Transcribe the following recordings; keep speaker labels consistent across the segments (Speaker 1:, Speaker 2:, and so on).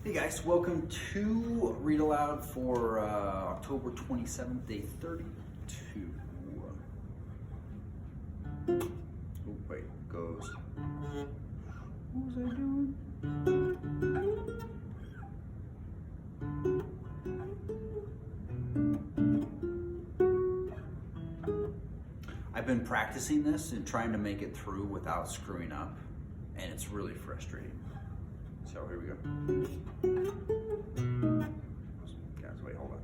Speaker 1: Hey guys, welcome to Read Aloud for October 27th, day 32. Oh, wait, it goes. What was I doing? I've been practicing this and trying to make it through without screwing up, and it's really frustrating. So here we go. Guys, wait, hold on.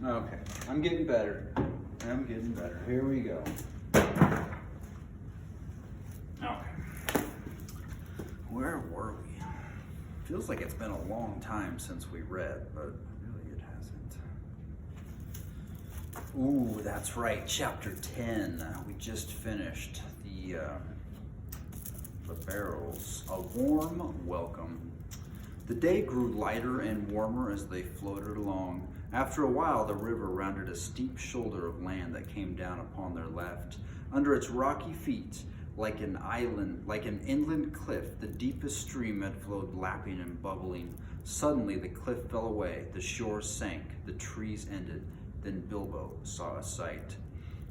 Speaker 1: Okay, I'm getting better. Here we go. Okay. Where were we? Feels like it's been a long time since we read, but really it hasn't. Ooh, that's right, chapter 10. We just finished the barrels. A warm welcome. The day grew lighter and warmer as they floated along. After a while, the river rounded a steep shoulder of land that came down upon their left. Under its rocky feet, like an inland cliff, the deepest stream had flowed lapping and bubbling. Suddenly, the cliff fell away, the shore sank, the trees ended. Then Bilbo saw a sight.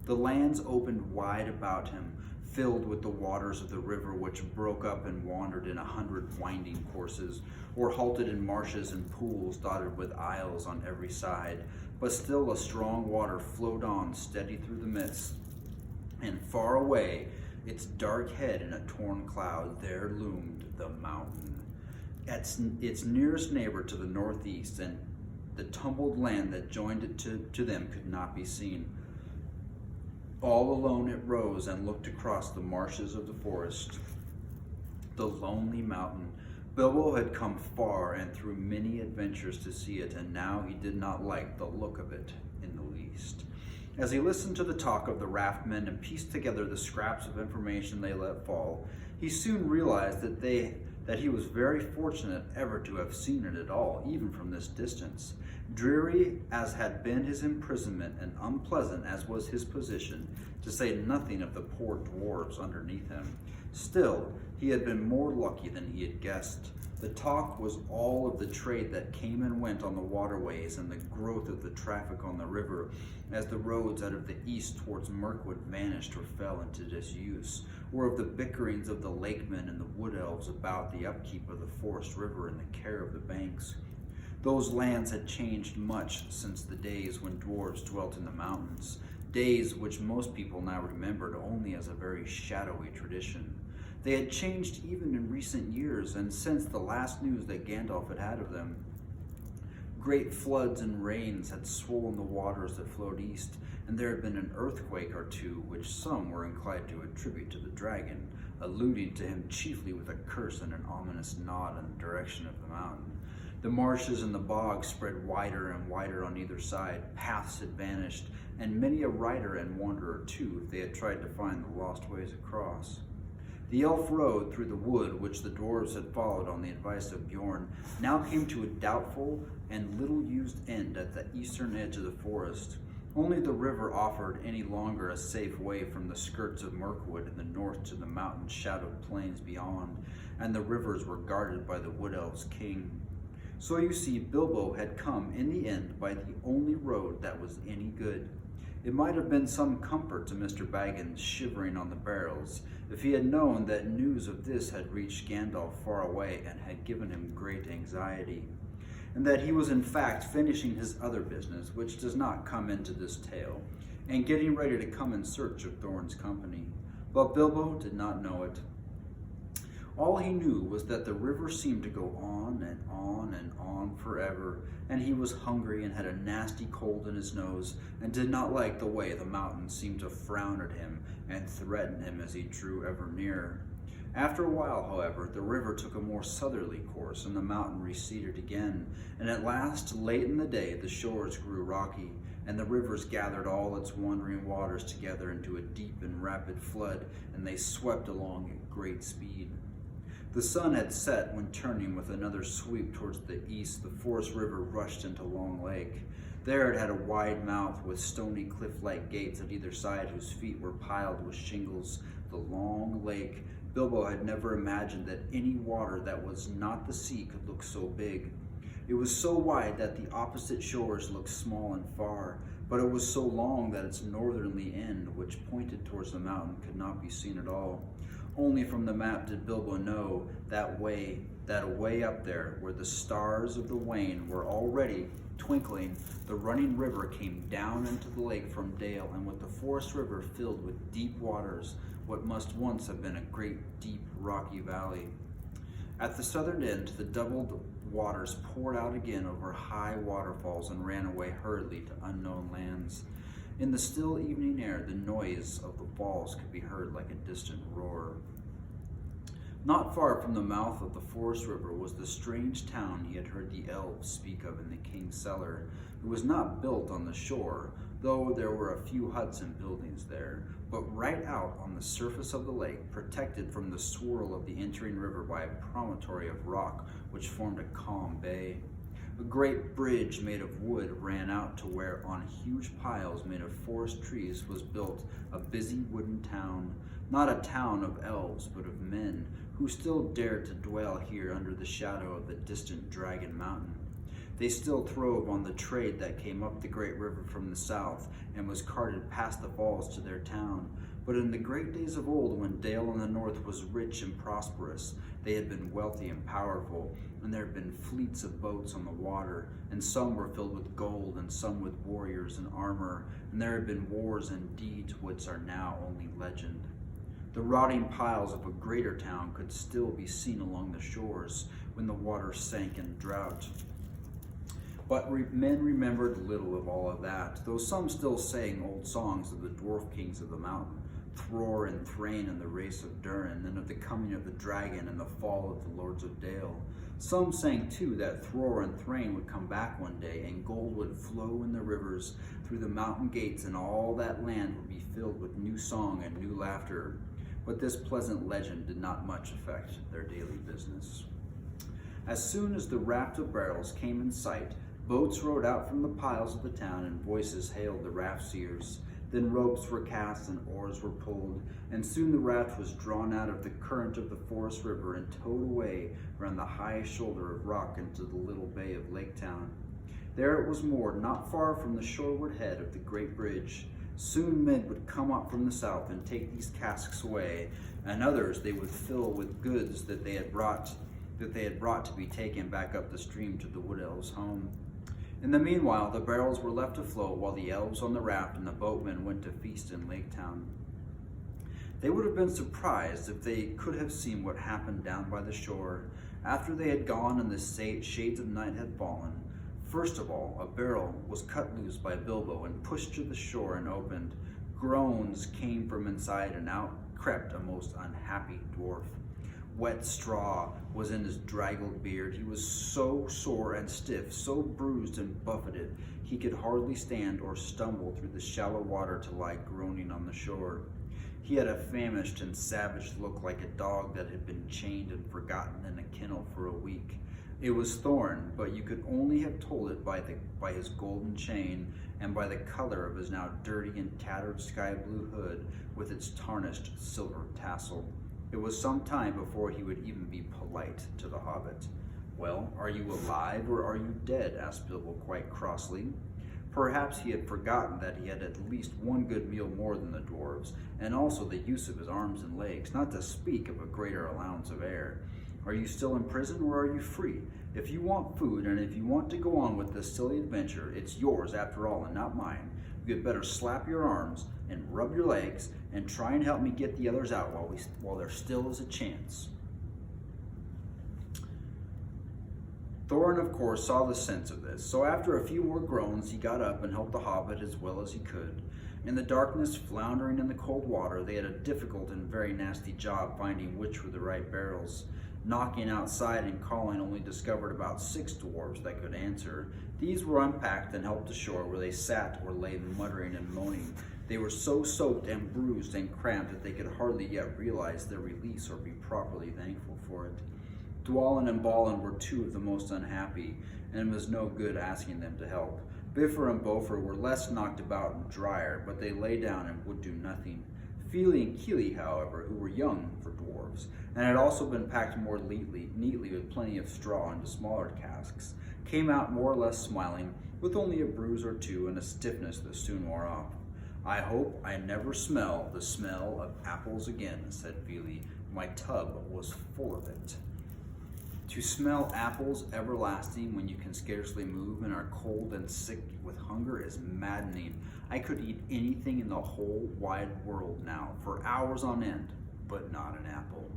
Speaker 1: The lands opened wide about him, filled with the waters of the river, which broke up and wandered in 100 winding courses, or halted in marshes and pools dotted with isles on every side. But still a strong water flowed on steady through the mist, and far away, its dark head in a torn cloud, there loomed the mountain. Its nearest neighbor to the northeast, and the tumbled land that joined it to them could not be seen. All alone it rose and looked across the marshes of the forest. The lonely mountain. Bilbo had come far and through many adventures to see it, and now he did not like the look of it in the least. As he listened to the talk of the raftmen and pieced together the scraps of information they let fall, he soon realized that he was very fortunate ever to have seen it at all, even from this distance. Dreary as had been his imprisonment and unpleasant as was his position, to say nothing of the poor dwarves underneath him, still he had been more lucky than he had guessed. The talk was all of the trade that came and went on the waterways and the growth of the traffic on the river as the roads out of the east towards Mirkwood vanished or fell into disuse, or of the bickerings of the lakemen and the wood elves about the upkeep of the forest river and the care of the banks. Those lands had changed much since the days when dwarves dwelt in the mountains, days which most people now remembered only as a very shadowy tradition. They had changed even in recent years, and since the last news that Gandalf had had of them. Great floods and rains had swollen the waters that flowed east, and there had been an earthquake or two, which some were inclined to attribute to the dragon, alluding to him chiefly with a curse and an ominous nod in the direction of the mountain. The marshes and the bogs spread wider and wider on either side. Paths had vanished, and many a rider and wanderer too, if they had tried to find the lost ways across. The elf road through the wood, which the dwarves had followed on the advice of Bjorn, now came to a doubtful and little-used end at the eastern edge of the forest. Only the river offered any longer a safe way from the skirts of Mirkwood in the north to the mountain-shadowed plains beyond, and the rivers were guarded by the wood elves' king. So you see, Bilbo had come in the end by the only road that was any good. It might have been some comfort to Mr. Baggins, shivering on the barrels, if he had known that news of this had reached Gandalf far away and had given him great anxiety, and that he was in fact finishing his other business, which does not come into this tale, and getting ready to come in search of Thorin's company. But Bilbo did not know it. All he knew was that the river seemed to go on and on and on forever, and he was hungry and had a nasty cold in his nose, and did not like the way the mountains seemed to frown at him and threaten him as he drew ever nearer. After a while, however, the river took a more southerly course, and the mountain receded again, and at last, late in the day, the shores grew rocky, and the rivers gathered all its wandering waters together into a deep and rapid flood, and they swept along at great speed. The sun had set when, turning with another sweep towards the east, the Forest River rushed into Long Lake. There it had a wide mouth with stony cliff-like gates at either side whose feet were piled with shingles. The Long Lake. Bilbo had never imagined that any water that was not the sea could look so big. It was so wide that the opposite shores looked small and far, but it was so long that its northerly end, which pointed towards the mountain, could not be seen at all. Only from the map did Bilbo know that away up there, where the stars of the Wain were already twinkling, the running river came down into the lake from Dale, and with the Forest River filled with deep waters, what must once have been a great, deep, rocky valley. At the southern end, the doubled waters poured out again over high waterfalls and ran away hurriedly to unknown lands. In the still evening air, the noise of the falls could be heard like a distant roar. Not far from the mouth of the Forest River was the strange town he had heard the elves speak of in the King's Cellar. It was not built on the shore, though there were a few huts and buildings there, but right out on the surface of the lake, protected from the swirl of the entering river by a promontory of rock which formed a calm bay. A great bridge made of wood ran out to where, on huge piles made of forest trees, was built a busy wooden town, not a town of elves, but of men, who still dared to dwell here under the shadow of the distant Dragon Mountain. They still throve on the trade that came up the great river from the south and was carted past the falls to their town. But in the great days of old, when Dale in the north was rich and prosperous, they had been wealthy and powerful, and there had been fleets of boats on the water, and some were filled with gold, and some with warriors and armor, and there had been wars and deeds which are now only legend. The rotting piles of a greater town could still be seen along the shores when the water sank in drought. But men remembered little of all of that, though some still sang old songs of the dwarf kings of the mountain, Thror and Thrain and the race of Durin, and of the coming of the dragon and the fall of the lords of Dale. Some sang too that Thror and Thrain would come back one day, and gold would flow in the rivers through the mountain gates, and all that land would be filled with new song and new laughter. But this pleasant legend did not much affect their daily business. As soon as the raft of barrels came in sight, boats rowed out from the piles of the town, and voices hailed the raft seers. Then ropes were cast and oars were pulled, and soon the raft was drawn out of the current of the Forest River and towed away around the high shoulder of rock into the little bay of Lake Town. There it was moored not far from the shoreward head of the great bridge. Soon men would come up from the south and take these casks away, and others they would fill with goods that they had brought to be taken back up the stream to the wood elves' home. In the meanwhile, the barrels were left afloat while the elves on the raft and the boatmen went to feast in Lake Town. They would have been surprised if they could have seen what happened down by the shore after they had gone and the shades of night had fallen. First of all, a barrel was cut loose by Bilbo and pushed to the shore and opened. Groans came from inside, and out crept a most unhappy dwarf. Wet straw was in his draggled beard. He was so sore and stiff, so bruised and buffeted, he could hardly stand or stumble through the shallow water to lie groaning on the shore. He had a famished and savage look, like a dog that had been chained and forgotten in a kennel for a week. It was Thorn, but you could only have told it by his golden chain and by the color of his now dirty and tattered sky blue hood with its tarnished silver tassel. It was some time before he would even be polite to the Hobbit. "Well, are you alive or are you dead?" asked Bilbo quite crossly. Perhaps he had forgotten that he had at least one good meal more than the dwarves, and also the use of his arms and legs, not to speak of a greater allowance of air. "Are you still in prison or are you free? If you want food and if you want to go on with this silly adventure, it's yours after all and not mine. You had better slap your arms and rub your legs and try and help me get the others out while there still is a chance." Thorin, of course, saw the sense of this, so after a few more groans, he got up and helped the Hobbit as well as he could. In the darkness, floundering in the cold water, they had a difficult and very nasty job finding which were the right barrels. Knocking outside and calling, only discovered about 6 dwarves that could answer. These were unpacked and helped ashore, where they sat or lay muttering and moaning. They were so soaked and bruised and cramped that they could hardly yet realize their release or be properly thankful for it. Dwalin and Balin were 2 of the most unhappy, and it was no good asking them to help. Bifur and Bofer were less knocked about and drier, but they lay down and would do nothing. Feely and Keely, however, who were young for dwarves, and had also been packed more neatly with plenty of straw into smaller casks, came out more or less smiling, with only a bruise or 2 and a stiffness that soon wore off. "I hope I never smell the smell of apples again," said Feely. "My tub was full of it." To smell apples everlasting when you can scarcely move and are cold and sick with hunger is maddening. I could eat anything in the whole wide world now, for hours on end, but not an apple.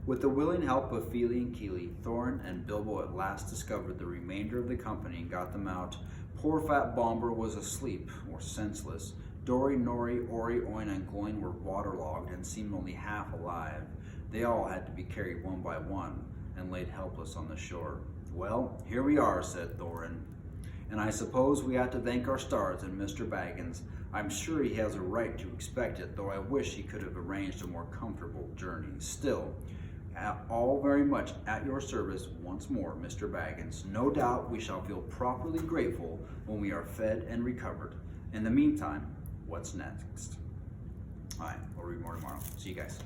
Speaker 1: With the willing help of Feely and Keely, Thorin and Bilbo at last discovered the remainder of the company and got them out. Poor fat Bombur was asleep, or senseless. Dori, Nori, Ori, Oin, and Gloin were waterlogged and seemed only half alive. They all had to be carried one by one and laid helpless on the shore. "Well, here we are," said Thorin, "and I suppose we ought to thank our stars and Mr. Baggins. I'm sure he has a right to expect it, though I wish he could have arranged a more comfortable journey. Still, all very much at your service once more, Mr. Baggins. No doubt we shall feel properly grateful when we are fed and recovered. In the meantime, what's next?" All right, we'll read more tomorrow. See you guys.